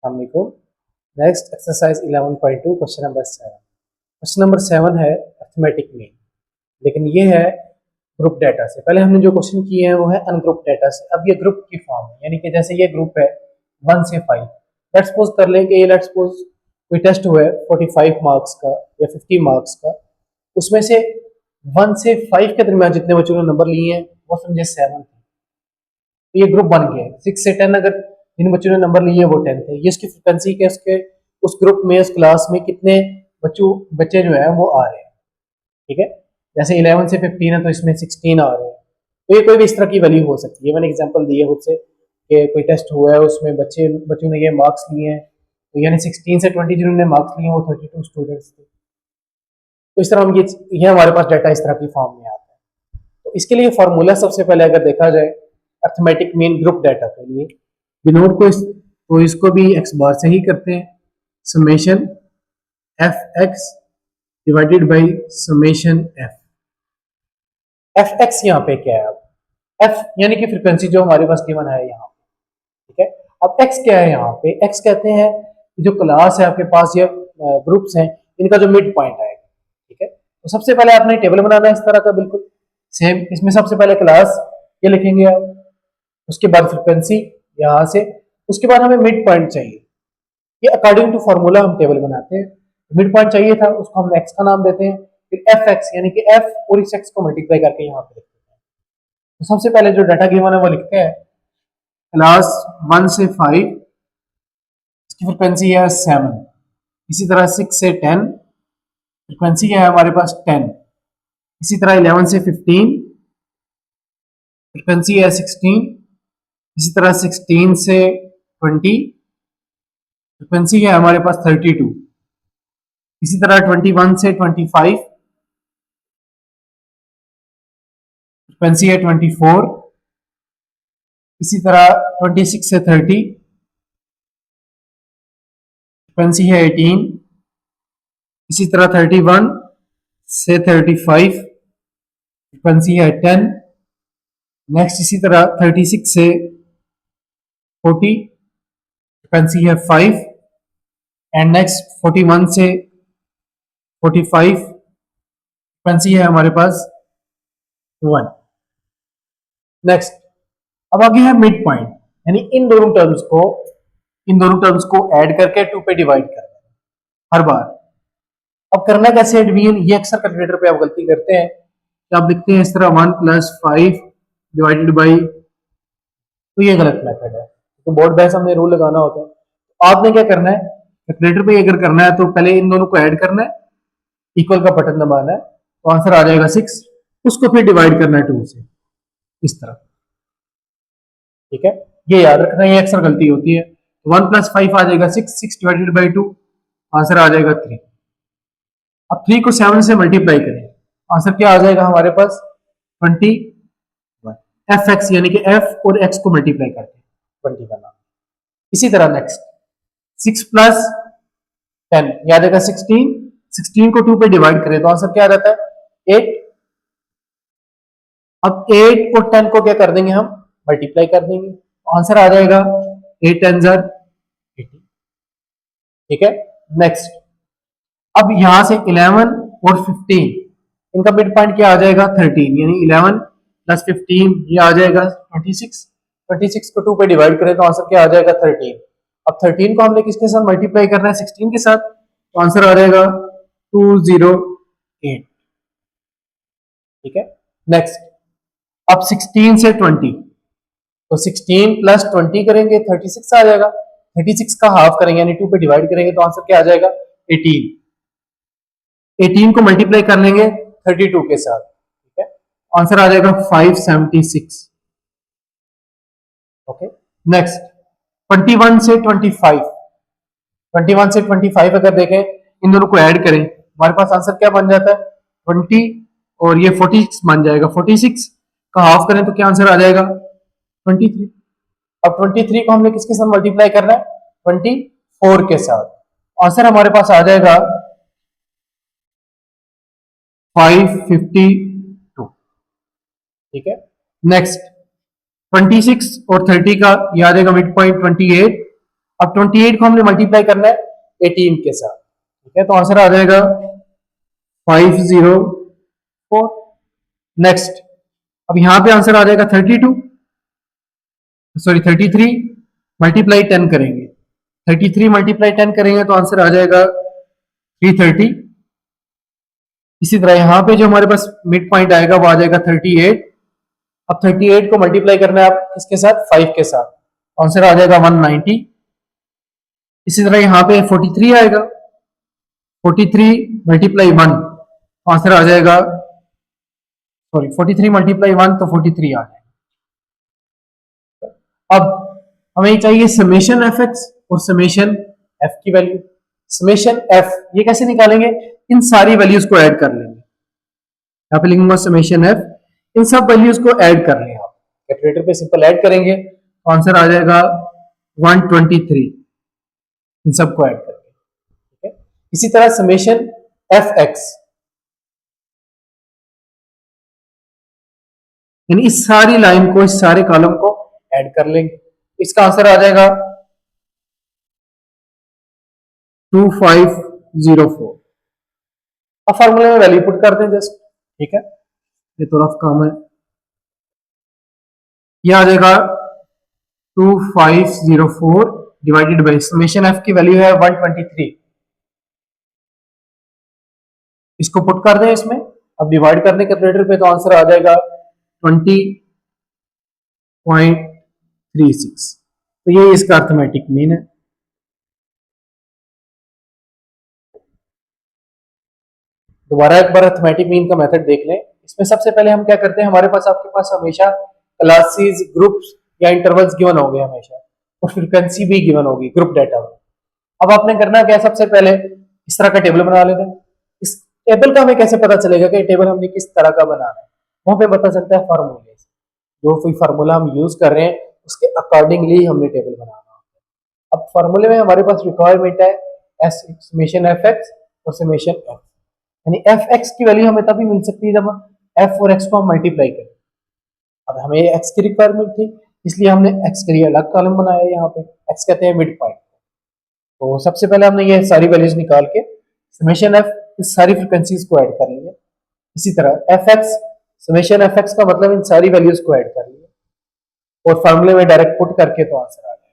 अस्सलामुअलैकुम। Next exercise 11.2 question number 7। Question number 7 है arithmetic mean, लेकिन ये है ग्रुप डाटा से। पहले हमने जो क्वेश्चन किए हैं वो है अनग्रुप डाटा से। अब ये ग्रुप की फॉर्म है, यानी कि जैसे ये ग्रुप है 1 से 5। लेट्स सपोज कर लें कि ये लेट्स सपोज कोई टेस्ट हुआ है 45 मार्क्स का या 50 मार्क्स का, उसमें से 1 से 5 के दरमियान जितने बच्चों ने नंबर लिए हैं वो समझे 7 थे, तो ये ग्रुप बन गया है। 6 से 10 अगर जिन बच्चों ने नंबर लिए वो 10 थे। ये उसकी फ्रिक्वेंसी के उसके उस ग्रुप में उस क्लास में कितने बच्चे जो है वो आ रहे हैं। ठीक है, जैसे 11 से 15 है तो इसमें 16 आ रहे हैं। तो ये कोई भी इस तरह की वैल्यू हो सकती है। मैंने एग्जांपल दिए खुद से कि कोई टेस्ट हुआ है उसमें बच्चों ने ये मार्क्स लिए हैं, तो यानी 16 से 20 जिन्होंने मार्क्स लिए वो 32 स्टूडेंट्स थे। तो इस तरह हम ये हमारे पास डाटा इस तरह की फॉर्म में आता है। तो इसके लिए फॉर्मूला सबसे पहले अगर देखा जाए अर्थमेटिक मीन ग्रुप डाटा के लिए, डिनोट को तो इसको भी एक्स बार से ही करते हैं। Summation F x divided by summation F x यहाँ पे क्या है? अब एफ यानी कि फ्रीक्वेंसी जो हमारे पास गिवन है यहाँ पे। ठीक है, अब एक्स क्या है? यहाँ पे एक्स कहते हैं जो क्लास है आपके पास, ये ग्रुप्स हैं, इनका जो मिड पॉइंट आएगा। ठीक है, तो सबसे पहले आपने टेबल बनाना है इस तरह का, बिल्कुल सेम। इसमें सबसे पहले क्लास ये लिखेंगे आप, उसके बाद फ्रीक्वेंसी यहाँ से, उसके बाद हमें मिड पॉइंट चाहिए। ये अकॉर्डिंग टू फॉर्मूला हम टेबल बनाते हैं। मिड पॉइंट चाहिए था, उसको हम एक्स का नाम देते हैं। फिर एफ एक्स यानी कि एफ और इस एक्स को मल्टीप्लाई करके यहाँ पे लिखते हैं। तो सबसे पहले जो डाटा गिवन है वो लिखते हैं क्लास 1 से 5, इसकी फ्रिक्वेंसी है 7। इसी तरह 6 से 10, फ्रिक्वेंसी है हमारे पास 10। इसी तरह 11 से 15, फ्रिक्वेंसी है 16। इसी तरह 16 से 20, फ्रिक्वेंसी है हमारे पास 32। इसी तरह 21 से 25, फ्रिक्वेंसी है 24। इसी तरह 26 से 30, फ्रिक्वेंसी है 18। इसी तरह 31 से 35, फ्रिक्वेंसी है 10। नेक्स्ट इसी तरह 36 से 40, फ्रिक्वेंसी है 5। एंड नेक्स्ट 41 से 45, फ्रिक्वेंसी है हमारे पास 1। नेक्स्ट, अब आगे है मिड पॉइंट, यानी इन दोनों टर्म्स को ऐड करके 2 पे डिवाइड करना हर बार। अब करना कैसे डिवीजन? ये अक्सर कैलकुलेटर पे आप गलती करते हैं कि आप लिखते हैं इस तरह 1 + 5 डिवाइडेड बाई, तो ये गलत मेथड है। तो बोर्ड बेस हमने रूल लगाना होता है। तो आपने क्या करना है, कैलकुलेटर पे अगर करना है तो पहले इन दोनों को ऐड करना है, इक्वल का बटन दबाना है, तो आंसर आ जाएगा 6। उसको फिर डिवाइड करना है 2 से, इस तरह। ठीक है, ये याद रखना, ये अक्सर गलती होती है। 1 + 5 आ जाएगा 6, 6 डिवाइडेड बाई 2, आंसर आ जाएगा 3। अब 3 को 7 से मल्टीप्लाई करें, आंसर क्या आ जाएगा हमारे पास? 21। एफ एक्स यानी कि एफ और एक्स को मल्टीप्लाई करके 20 बना। इसी तरह नेक्स्ट 6 + 10 याद आएगा 16। 16 को 2 पे डिवाइड करें तो आंसर क्या आ जाता है? 8। अब 8 और 10 को क्या कर देंगे हम? मल्टीप्लाई कर देंगे, आंसर आ जाएगा 8 × 10 = 80। ठीक है, नेक्स्ट, अब यहां से 11 और 15 इनका मिड पॉइंट क्या आ जाएगा? 13, यानी 11 + 15 ये आ जाएगा 26। 26 को 2 पे डिवाइड करें तो आंसर क्या आ जाएगा? 13। अब 13 को हमने किसके साथ मल्टीप्लाई करना है? 16 के साथ, तो आंसर आ जाएगा 208। ठीक है, नेक्स्ट, अब 16 से 20, तो 16 + 20 करेंगे 36 आ जाएगा। 36 का हाफ करेंगे यानी 2 पे डिवाइड करेंगे तो आंसर क्या आ जाएगा? 18। 18 को मल्टीप्लाई कर लेंगे 32 के साथ, ठीक है, आंसर आ जाएगा 576। ओके, नेक्स्ट 21 से 25, 21 से 25 अगर देखें, इन दोनों को ऐड करें, हमारे पास आंसर क्या बन जाता है? 20 और ये 46 बन जाएगा। 46 का हाफ करें तो क्या आंसर आ जाएगा? 23। अब 23 को हमने किसके साथ मल्टीप्लाई करना है? 24 के साथ, आंसर हमारे पास आ जाएगा 552। ठीक है, नेक्स्ट 26 और 30 का याद आएगा मिड पॉइंट 28। अब 28 को हमने मल्टीप्लाई करना है 18 के साथ, ठीक है, तो आंसर आ जाएगा 504। नेक्स्ट, अब यहां पे आंसर आ जाएगा 33 मल्टीप्लाई 10 करेंगे, 33 मल्टीप्लाई 10 करेंगे तो आंसर आ जाएगा 330। इसी तरह यहां पे जो हमारे पास मिड पॉइंट आएगा वो आ जाएगा 38। अब 38 को मल्टीप्लाई करना है आप किसके साथ, 5 के साथ, आंसर आ जाएगा 190। इसी तरह यहां पे 43 आएगा, 43 मल्टीप्लाई 1, आंसर आ जाएगा, सॉरी 43 मल्टीप्लाई 1 तो 43 आ जाएगा। अब हमें चाहिए समेशन एफ एक्स और समेशन एफ की वैल्यू। समेशन एफ ये कैसे निकालेंगे, इन सारी वैल्यूज को ऐड कर लेंगे, यहाँ पे लिखूंगा समेशन एफ, इन सब वैल्यूज को ऐड कर लें आप, कैलकुलेटर पे सिंपल ऐड करेंगे तो आंसर आ जाएगा 123, इन सबको ऐड करके, ठीक है। इसी तरह समेशन एफ एक्स, यानी इस सारी लाइन को, इस सारे कॉलम को ऐड कर लेंगे, इसका आंसर आ जाएगा 2504। अब फॉर्मूले में वैल्यू पुट कर दें जस्ट, ठीक है, ये तो रफ काम है। ये आ जाएगा 2504 डिवाइडेड बाई समेशन एफ की वैल्यू है 123, इसको पुट कर दें इसमें, अब डिवाइड करने कैलकुलेटर पे तो आंसर आ जाएगा 20.36, तो ये इसका अर्थमेटिक मीन है। दोबारा एक बार अर्थमेटिक मीन का मेथड देख लें। इसमें सबसे पहले हम क्या करते हैं, हमारे पास आपके पास हमेशा क्लासेस, ग्रुप्स या इंटरवल्स गिवन होंगे हमेशा, और फ्रीक्वेंसी भी गिवन होगी ग्रुप डाटा में। अब आपने करना क्या, सबसे पहले इस तरह का टेबल बना लेना है। इस टेबल का हमें कैसे पता चलेगा कि टेबल हमने किस तरह का बनाना है, वहां पे पता चलता है फार्मूले से, जो कोई फार्मूला हम यूज कर रहे हैं उसके अकॉर्डिंगली हमने टेबल बनाना है। अब फार्मूले में हमारे पास रिक्वायरमेंट है एस समेशन एफ एक्स और समेशन एफ, यानी एफ एक्स की वैल्यू हमें तभी मिल सकती है जब एफ और एक्स को हम मल्टीप्लाई करें। अब हमें एक्स की रिक्वायरमेंट थी, इसलिए हमने एक्स के लिए अलग कॉलम बनाया, यहाँ पे एक्स कहते हैं मिड पॉइंट। तो सबसे पहले हमने ये सारी वैल्यूज निकाल के समेशन एफ इस सारी फ्रीक्वेंसीज को ऐड कर लिया। इसी तरह F x summation F x का मतलब इन सारी वैल्यूज को ऐड कर लिया और फार्मूले में डायरेक्ट पुट करके तो आंसर आ जाएगा।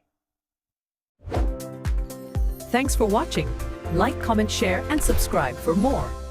Thanks for watching. Like, comment, share and subscribe for more.